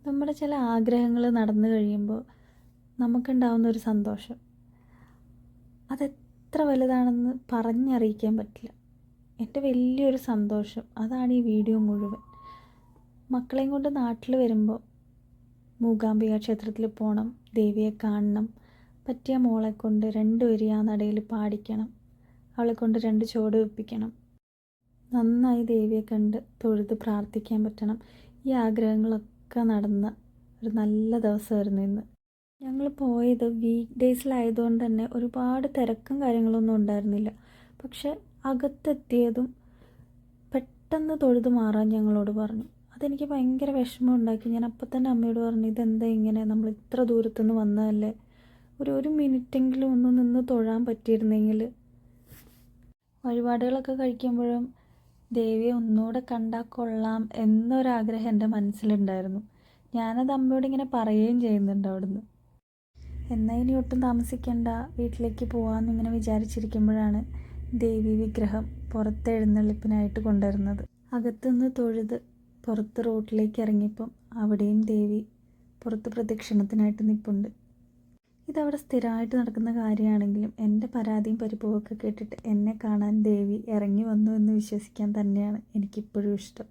നമ്മുടെ ചില ആഗ്രഹങ്ങൾ നടന്നു കഴിയുമ്പോൾ നമുക്കുണ്ടാവുന്ന ഒരു സന്തോഷം അതെത്ര വലുതാണെന്ന് പറഞ്ഞറിയിക്കാൻ പറ്റില്ല. എൻ്റെ വലിയൊരു സന്തോഷം അതാണ് ഈ വീഡിയോ മുഴുവൻ. മക്കളെയും കൊണ്ട് നാട്ടിൽ വരുമ്പോൾ മൂകാംബിക ക്ഷേത്രത്തിൽ പോകണം, ദേവിയെ കാണണം, പറ്റിയ മോളെ കൊണ്ട് 2 വരി ആ നടയിൽ പാടിക്കണം, അവളെ കൊണ്ട് 2 ചുവട് വെപ്പിക്കണം, നന്നായി ദേവിയെ കണ്ട് തൊഴുത് പ്രാർത്ഥിക്കാൻ പറ്റണം. ഈ ആഗ്രഹങ്ങളൊക്കെ നടന്ന ഒരു നല്ല ദിവസമായിരുന്നു ഇന്ന്. ഞങ്ങൾ പോയത് വീക്ക് ഡേയ്സിലായതുകൊണ്ട് തന്നെ ഒരുപാട് തിരക്കും കാര്യങ്ങളൊന്നും ഉണ്ടായിരുന്നില്ല. പക്ഷെ അകത്തെത്തിയതും പെട്ടെന്ന് തൊഴുത് മാറാൻ ഞങ്ങളോട് പറഞ്ഞു. അതെനിക്ക് ഭയങ്കര വിഷമം ഉണ്ടാക്കി. ഞാൻ അപ്പം തന്നെ അമ്മയോട് പറഞ്ഞു, ഇതെന്താ ഇങ്ങനെ, നമ്മൾ ഇത്ര ദൂരത്തുനിന്ന് വന്നതല്ലേ, ഒരു മിനിറ്റെങ്കിലും ഒന്ന് നിന്ന് തൊഴാൻ പറ്റിയിരുന്നെങ്കിൽ. വഴിപാടുകളൊക്കെ കഴിക്കുമ്പോഴും ദേവിയെ ഒന്നുകൂടെ കണ്ടാൽ കൊള്ളാം എന്നൊരാഗ്രഹം എൻ്റെ മനസ്സിലുണ്ടായിരുന്നു. ഞാനത് അമ്മയോട് ഇങ്ങനെ പറയുകയും ചെയ്യുന്നുണ്ട് അവിടുന്ന്. എന്നാൽ ഇനി ഒട്ടും താമസിക്കേണ്ട, വീട്ടിലേക്ക് പോകാമെന്നിങ്ങനെ വിചാരിച്ചിരിക്കുമ്പോഴാണ് ദേവി വിഗ്രഹം പുറത്ത് എഴുന്നള്ളിപ്പിനായിട്ട് കൊണ്ടുവരുന്നത്. അകത്തുനിന്ന് തൊഴുത് പുറത്ത് റോട്ടിലേക്ക് ഇറങ്ങിയപ്പം അവിടെയും ദേവി പുറത്ത് പ്രദക്ഷിണത്തിനായിട്ട് നിൽപ്പുണ്ട്. ഇതവിടെ സ്ഥിരമായിട്ട് നടക്കുന്ന കാര്യമാണെങ്കിലും എൻ്റെ പരാതിയും പരിഭവമൊക്കെ കേട്ടിട്ട് എന്നെ കാണാൻ ദേവി ഇറങ്ങി വന്നു എന്ന് വിശ്വസിക്കാൻ തന്നെയാണ് എനിക്കിപ്പോഴും ഇഷ്ടം.